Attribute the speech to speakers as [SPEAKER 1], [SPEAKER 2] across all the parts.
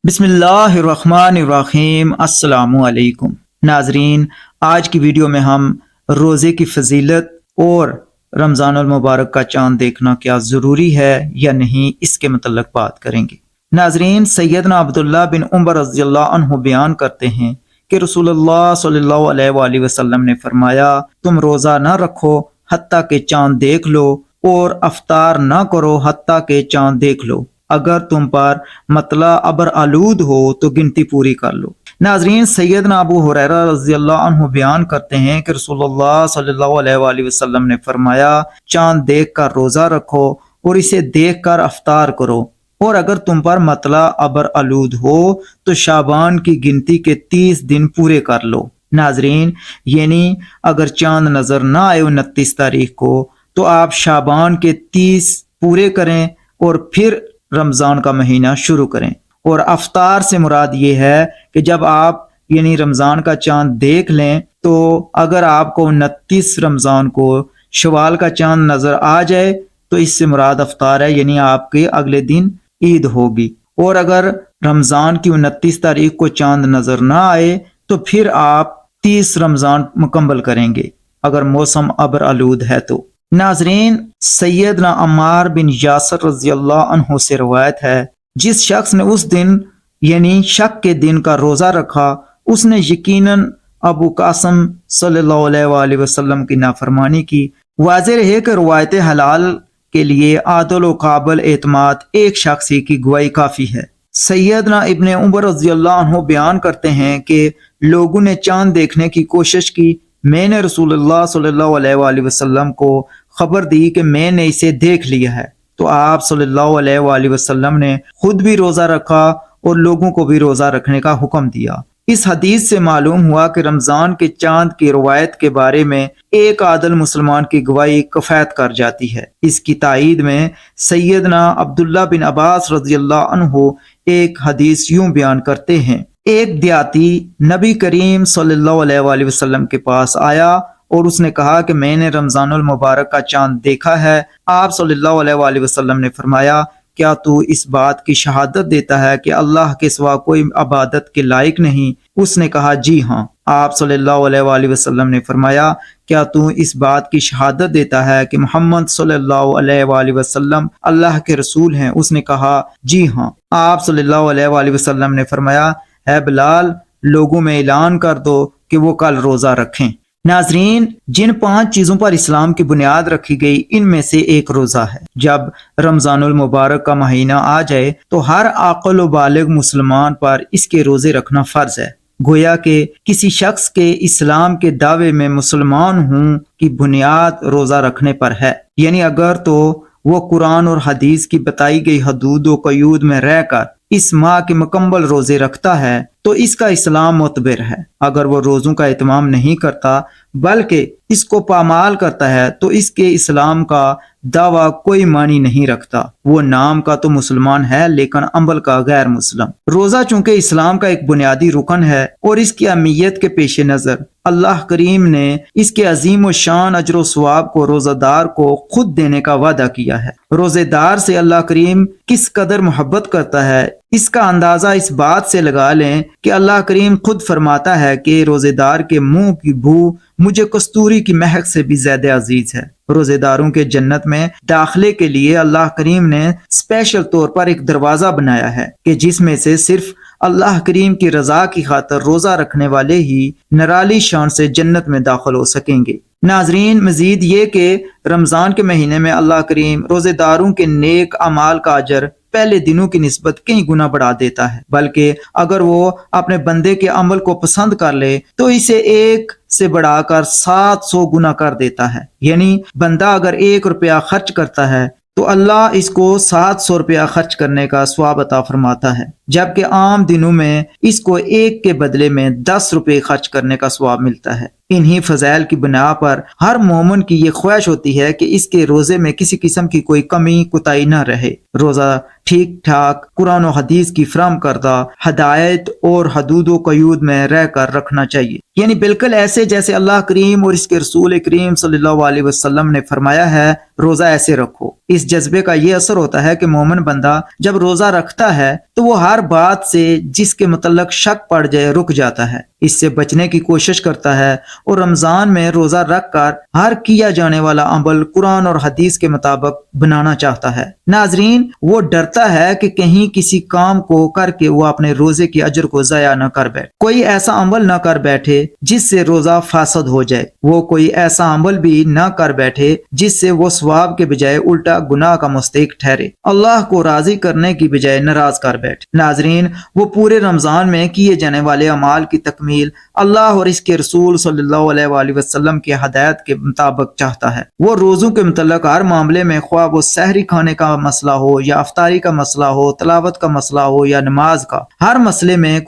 [SPEAKER 1] بسم اللہ الرحمن الرحیم۔ السلام علیکم ناظرین، آج کی ویڈیو میں ہم روزے کی فضیلت اور رمضان المبارک کا چاند دیکھنا کیا ضروری ہے یا نہیں، اس کے متعلق بات کریں گے۔ ناظرین، سیدنا عبداللہ بن عمر رضی اللہ عنہ بیان کرتے ہیں کہ رسول اللہ صلی اللہ علیہ وآلہ وسلم نے فرمایا، تم روزہ نہ رکھو حتیٰ کہ چاند دیکھ لو، اور افطار نہ کرو حتیٰ کہ چاند دیکھ لو۔ اگر تم پر مطلع ابر آلود ہو تو گنتی پوری کر لو۔ ناظرین، سیدنا ابو ہریرہ رضی اللہ عنہ بیان کرتے ہیں کہ رسول اللہ صلی اللہ علیہ وآلہ وسلم نے فرمایا، چاند دیکھ کر روزہ رکھو اور اسے دیکھ کر افطار کرو، اور اگر تم پر مطلع ابر آلود ہو تو شعبان کی گنتی کے 30 دن پورے کر لو۔ ناظرین، یعنی اگر چاند نظر نہ آئے 29 تاریخ کو تو آپ شعبان کے 30 پورے کریں اور پھر رمضان کا مہینہ شروع کریں۔ اور افطار سے مراد یہ ہے کہ جب آپ یعنی رمضان کا چاند دیکھ لیں تو اگر آپ کو 29 رمضان کو شوال کا چاند نظر آ جائے تو اس سے مراد افطار ہے، یعنی آپ کے اگلے دن عید ہوگی۔ اور اگر رمضان کی 29 تاریخ کو چاند نظر نہ آئے تو پھر آپ 30 رمضان مکمل کریں گے اگر موسم ابر آلود ہے تو۔ ناظرین، سیدنا عمار بن یاسر رضی اللہ عنہ سے روایت ہے، جس شخص نے اس دن یعنی شک کے دن کا روزہ رکھا، اس نے یقیناً ابو قاسم صلی اللہ علیہ وآلہ وسلم کی نافرمانی کی۔ واضح رہے کہ روایت حلال کے لیے عادل و قابل اعتماد ایک شخص ہی کی گواہی کافی ہے۔ سیدنا ابن عمر رضی اللہ عنہ بیان کرتے ہیں کہ لوگوں نے چاند دیکھنے کی کوشش کی، میں نے رسول اللہ صلی اللہ علیہ وآلہ وسلم کو خبر دی کہ میں نے اسے دیکھ لیا ہے، تو آپ صلی اللہ علیہ وآلہ وسلم نے خود بھی روزہ رکھا اور لوگوں کو بھی روزہ رکھنے کا حکم دیا۔ اس حدیث سے معلوم ہوا کہ رمضان کے چاند کی روایت کے بارے میں ایک عادل مسلمان کی گواہی کفایت کر جاتی ہے۔ اس کی تائید میں سیدنا عبداللہ بن عباس رضی اللہ عنہ ایک حدیث یوں بیان کرتے ہیں، ایک دیہاتی نبی کریم صلی اللہ علیہ وآلہ وسلم کے پاس آیا اور اس نے کہا کہ میں نے رمضان المبارک کا چاند دیکھا ہے۔ آپ صلی اللہ علیہ وآلہ وسلم نے فرمایا، کیا تو اس بات کی شہادت دیتا ہے کہ اللہ کے سوا کوئی عبادت کے لائق نہیں؟ اس نے کہا، جی ہاں۔ آپ صلی اللہ علیہ وآلہ وسلم نے فرمایا، کیا تو اس بات کی شہادت دیتا ہے کہ محمد صلی اللہ علیہ وآلہ وسلم اللہ کے رسول ہیں؟ اس نے کہا، جی ہاں۔ آپ صلی اللہ علیہ وآلہ وسلم نے فرمایا، اے بلال، لوگوں میں اعلان کر دو کہ وہ کل روزہ رکھیں۔ ناظرین، جن 5 چیزوں پر اسلام کی بنیاد رکھی گئی ان میں سے ایک روزہ ہے۔ جب رمضان المبارک کا مہینہ آ جائے تو ہر عاقل و بالغ مسلمان پر اس کے روزے رکھنا فرض ہے، گویا کہ کسی شخص کے اسلام کے دعوے میں مسلمان ہوں کی بنیاد روزہ رکھنے پر ہے، یعنی اگر تو وہ قرآن اور حدیث کی بتائی گئی حدود و قیود میں رہ کر اس ماہ کے مکمل روزے رکھتا ہے تو اس کا اسلام معتبر ہے۔ اگر وہ روزوں کا اہتمام نہیں کرتا بلکہ اس کو پامال کرتا ہے تو اس کے اسلام کا دعویٰ کوئی معنی نہیں رکھتا، وہ نام کا تو مسلمان ہے لیکن عمل کا غیر مسلم۔ روزہ چونکہ اسلام کا ایک بنیادی رکن ہے اور اس کی اہمیت کے پیش نظر اللہ کریم نے اس کے عظیم و شان اجر و ثواب کو روزہ دار کو خود دینے کا وعدہ کیا ہے۔ روزے دار سے اللہ کریم کس قدر محبت کرتا ہے اس کا اندازہ اس بات سے لگا لیں کہ اللہ کریم خود فرماتا ہے کہ روزے دار کے منہ کی بو مجھے کستوری کی مہک سے بھی زیادہ عزیز ہے۔ روزے داروں کے جنت میں داخلے کے لیے اللہ کریم نے اسپیشل طور پر ایک دروازہ بنایا ہے کہ جس میں سے صرف اللہ کریم کی رضا کی خاطر روزہ رکھنے والے ہی نرالی شان سے جنت میں داخل ہو سکیں گے۔ ناظرین، مزید یہ کہ رمضان کے مہینے میں اللہ کریم روزے داروں کے نیک اعمال کا اجر پہلے دنوں کی نسبت کئی گنا بڑھا دیتا ہے، بلکہ اگر وہ اپنے بندے کے عمل کو پسند کر لے تو اسے 1 سے بڑھا کر 700 گنا کر دیتا ہے۔ یعنی بندہ اگر 1 روپیہ خرچ کرتا ہے تو اللہ اس کو 700 روپیہ خرچ کرنے کا ثواب عطا فرماتا ہے، جبکہ عام دنوں میں اس کو 1 کے بدلے میں 10 روپے خرچ کرنے کا ثواب ملتا ہے۔ انہی فضائل کی بنا پر ہر مومن کی یہ خواہش ہوتی ہے کہ اس کے روزے میں کسی قسم کی کوئی کمی کوتاہی نہ رہے۔ روزہ ٹھیک ٹھاک قرآن و حدیث کی فراہم کردہ ہدایت اور حدود و قیود میں رہ کر رکھنا چاہیے، یعنی بالکل ایسے جیسے اللہ کریم اور اس کے رسول کریم صلی اللہ علیہ وسلم نے فرمایا ہے روزہ ایسے رکھو۔ اس جذبے کا یہ اثر ہوتا ہے کہ مومن بندہ جب روزہ رکھتا ہے تو وہ ہر ہر بات سے جس کے متعلق شک پڑ جائے رک جاتا ہے، اس سے بچنے کی کوشش کرتا ہے اور رمضان میں روزہ رکھ کر ہر کیا جانے والا عمل قرآن اور حدیث کے مطابق بنانا چاہتا ہے۔ ناظرین، وہ ڈرتا ہے کہ کہیں کسی کام کو کر کے وہ اپنے روزے کی اجر کو ضائع نہ کر بیٹھے، کوئی ایسا عمل نہ کر بیٹھے جس سے روزہ فاسد ہو جائے، وہ کوئی ایسا عمل بھی نہ کر بیٹھے جس سے وہ ثواب کے بجائے الٹا گناہ کا مستحق ٹھہرے، اللہ کو راضی کرنے کی بجائے ناراض کر بیٹھے۔ ناظرین، وہ پورے رمضان میں کیے جانے والے اعمال کی تکمیل اللہ اور اس کے رسول صلی اللہ علیہ وآلہ وسلم کی ہدایت کے مطابق چاہتا ہے۔ وہ روزوں کے متعلق ہر معاملے میں، خواہ وہ سحری کھانے کا مسئلہ ہو یا افطاری کا مسئلہ ہو، تلاوت کا مسئلہ ہو یا نماز کا، ہر مسئلے میں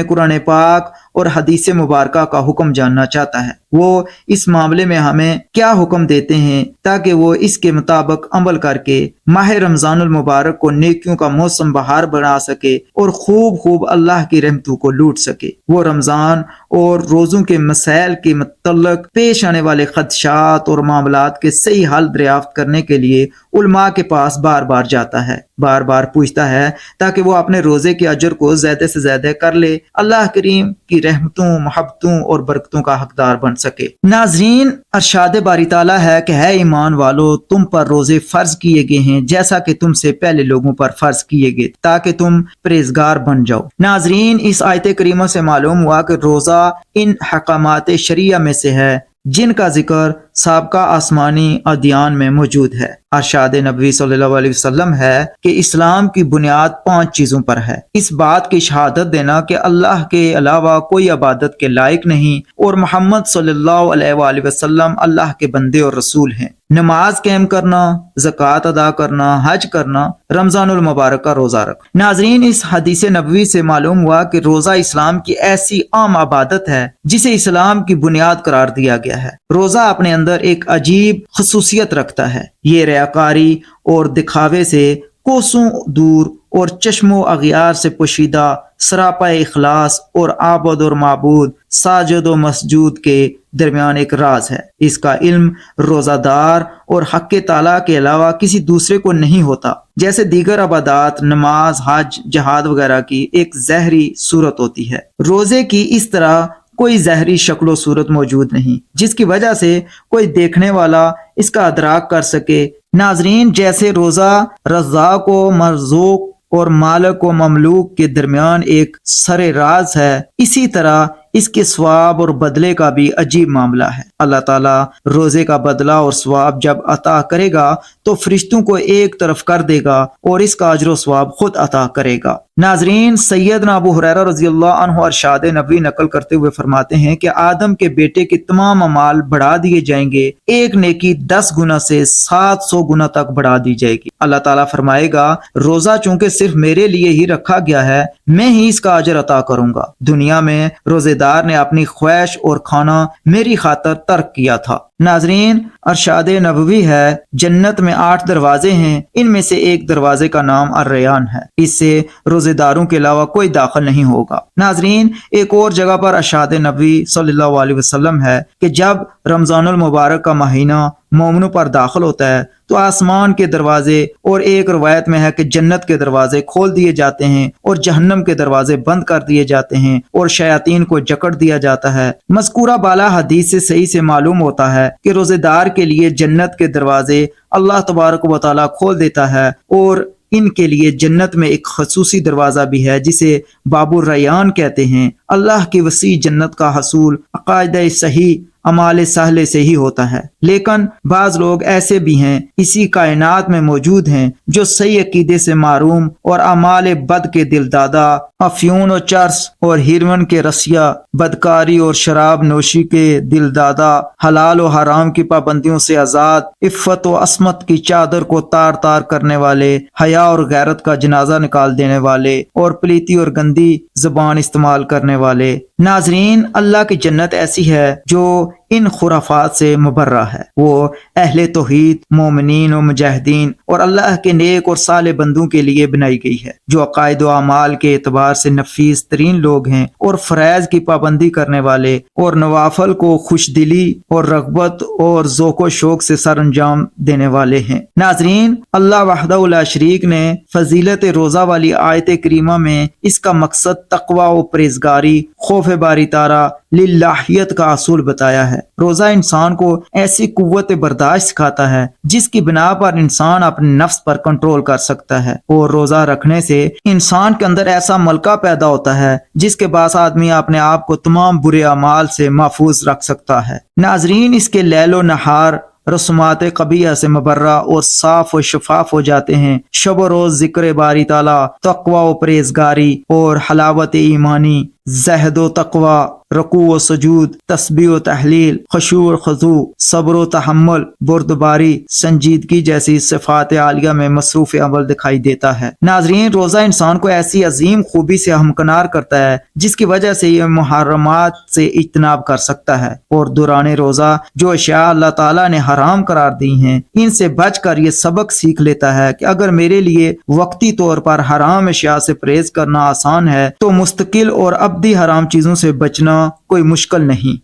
[SPEAKER 1] قرآن پاک اور حدیث مبارکہ کا حکم جاننا چاہتا ہے۔ وہ اس معاملے میں ہمیں کیا حکم دیتے ہیں تاکہ وہ اس کے مطابق عمل کر کے ماہ رمضان المبارک کو نیکیوں کا موسم بہار بنا سکے اور خوب اللہ کی رحمتوں کو لوٹ سکے۔ وہ رمضان اور روزوں کے مسائل کے متعلق پیش آنے والے خدشات اور معاملات کے صحیح حل دریافت کرنے کے لیے علماء کے پاس بار بار جاتا ہے، بار بار پوچھتا ہے تاکہ وہ اپنے روزے کے اجر کو زیادہ سے زیادہ کر لے، اللہ کریم کی رحمتوں، محبتوں اور برکتوں کا حقدار بن سکے۔ ناظرین، ارشاد باری تعالیٰ ہے کہ ہے ایمان والو، تم پر روزے فرض کیے گئے ہیں جیسا کہ تم سے پہلے لوگوں پر فرض کیے گئے تاکہ تم پرہیزگار بن جاؤ۔ ناظرین، اس آیت کریمہ سے معلوم ہوا کہ روزہ ان حکامات شریعہ میں سے ہے جن کا ذکر سابقہ آسمانی ادیان میں موجود ہے۔ ارشاد نبوی صلی اللہ علیہ وسلم ہے کہ اسلام کی بنیاد 5 چیزوں پر ہے۔ اس بات کی شہادت دینا کہ اللہ کے علاوہ کوئی عبادت کے لائق نہیں اور محمد صلی اللہ علیہ وآلہ وسلم اللہ کے بندے اور رسول ہیں، نماز قائم کرنا، زکوٰۃ ادا کرنا، حج کرنا، رمضان المبارک کا روزہ رکھنا۔ ناظرین، اس حدیث نبوی سے معلوم ہوا کہ روزہ اسلام کی ایسی عام عبادت ہے جسے اسلام کی بنیاد قرار دیا گیا ہے۔ روزہ اپنے اندر ایک عجیب خصوصیت رکھتا ہے، یہ ریاکاری اور دکھاوے سے کوسوں دور اور چشم و اغیار سے پوشیدہ سراپا اخلاص اور عابد اور معبود، ساجد و مسجود کے درمیان ایک راز ہے۔ اس کا علم روزہ دار اور حق تعالیٰ کے علاوہ کسی دوسرے کو نہیں ہوتا، جیسے دیگر عبادات، نماز، حج، جہاد وغیرہ کی ایک ظاہری صورت ہوتی ہے۔ روزے کی اس طرح کوئی ظاہری شکل و صورت موجود نہیں جس کی وجہ سے کوئی دیکھنے والا اس کا ادراک کر سکے۔ ناظرین، جیسے روزہ رزاق و مرزوق اور مالک و مملوک کے درمیان ایک سر راز ہے، اسی طرح اس کے ثواب اور بدلے کا بھی عجیب معاملہ ہے۔ اللہ تعالیٰ روزے کا بدلہ اور ثواب جب عطا کرے گا تو فرشتوں کو ایک طرف کر دے گا اور اس کا اجر و ثواب خود عطا کرے گا۔ ناظرین، سیدنا ابو ہریرہ رضی اللہ عنہ ارشاد نبوی نقل کرتے ہوئے فرماتے ہیں کہ آدم کے بیٹے کے تمام اعمال بڑھا دیے جائیں گے، ایک نیکی 10 گنا سے 700 گنا تک بڑھا دی جائے گی۔ اللہ تعالیٰ فرمائے گا روزہ چونکہ صرف میرے لیے ہی رکھا گیا ہے، میں ہی اس کا اجر عطا کروں گا۔ دنیا میں روزے دار نے اپنی خواہش اور کھانا میری خاطر ترک کیا تھا۔ ناظرین، ارشاد نبوی ہے جنت میں 8 دروازے ہیں، ان میں سے ایک دروازے کا نام الریان ہے، اس سے روزے داروں کے علاوہ کوئی داخل نہیں ہوگا۔ ناظرین، ایک اور جگہ پر ارشاد نبوی صلی اللہ علیہ وسلم ہے کہ جب رمضان المبارک کا مہینہ مومنوں پر داخل ہوتا ہے تو آسمان کے دروازے اور ایک روایت میں ہے کہ جنت کے دروازے کھول دیے جاتے ہیں اور جہنم کے دروازے بند کر دیے جاتے ہیں اور شیاطین کو جکڑ دیا جاتا ہے۔ مذکورہ بالا حدیث سے صحیح سے معلوم ہوتا ہے کہ روزے دار کے لیے جنت کے دروازے اللہ تبارک و تعالیٰ کھول دیتا ہے اور ان کے لیے جنت میں ایک خصوصی دروازہ بھی ہے جسے باب الریان کہتے ہیں۔ اللہ کی وسیع جنت کا حصول عقائد صحیح اعمال صالحہ سے ہی ہوتا ہے، لیکن بعض لوگ ایسے بھی ہیں اسی کائنات میں موجود ہیں جو صحیح عقیدے سے معروم اور اعمال بد کے دل دادا، افیون و چرس اور ہیروئن کے رسیا، بدکاری اور شراب نوشی کے دل دادا، حلال و حرام کی پابندیوں سے آزاد، عفت و عصمت کی چادر کو تار تار کرنے والے، حیا اور غیرت کا جنازہ نکال دینے والے اور پلیتی اور گندی زبان استعمال کرنے والے۔ ناظرین، اللہ کی جنت ایسی ہے جو ان خرافات سے مبرہ ہے۔ وہ اہل توحید، مومنین و مجاہدین اور اللہ کے نیک اور صالح بندوں کے لیے بنائی گئی ہے، جو عقائد و اعمال کے اعتبار سے نفیس ترین لوگ ہیں اور فرائض کی پابندی کرنے والے اور نوافل کو خوش دلی اور رغبت اور ذوق و شوق سے سر انجام دینے والے ہیں۔ ناظرین، اللہ وحدہ لا شریک نے فضیلت روزہ والی آیت کریمہ میں اس کا مقصد تقوی و پرہیزگاری، خوف باری تعالیٰ، للہیت کا اصول بتایا ہے۔ روزہ انسان کو ایسی قوت برداشت سکھاتا ہے جس کی بنا پر انسان اپنے نفس پر کنٹرول کر سکتا ہے، اور روزہ رکھنے سے انسان کے اندر ایسا ملکہ پیدا ہوتا ہے جس کے باعث آدمی اپنے آپ کو تمام برے اعمال سے محفوظ رکھ سکتا ہے۔ ناظرین، اس کے لیل و نہار رسومات قبیحہ سے مبرہ اور صاف و شفاف ہو جاتے ہیں۔ شب و روز ذکر باری تعالیٰ، تقوی و پرہیزگاری اور حلاوت ایمانی، زہد و تقوی، رکوع و سجود، تسبیح و تحلیل، خشوع و خضوع، صبر و تحمل، بردباری، سنجیدگی جیسی صفات عالیہ میں مصروف عمل دکھائی دیتا ہے۔ ناظرین، روزہ انسان کو ایسی عظیم خوبی سے ہمکنار کرتا ہے جس کی وجہ سے یہ محرمات سے اجتناب کر سکتا ہے، اور دوران روزہ جو اشیاء اللہ تعالیٰ نے حرام قرار دی ہیں ان سے بچ کر یہ سبق سیکھ لیتا ہے کہ اگر میرے لیے وقتی طور پر حرام اشیاء سے پرہیز کرنا آسان ہے تو مستقل اور ابدی حرام چیزوں سے بچنا کوئی مشکل نہیں۔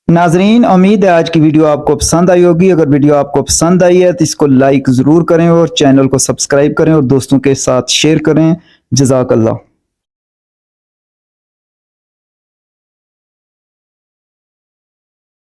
[SPEAKER 1] ناظرین، امید ہے آج کی ویڈیو آپ کو پسند آئی ہوگی۔ اگر ویڈیو آپ کو پسند آئی ہے تو اس کو لائک ضرور کریں اور چینل کو سبسکرائب کریں اور دوستوں کے ساتھ شیئر کریں۔ جزاک اللہ۔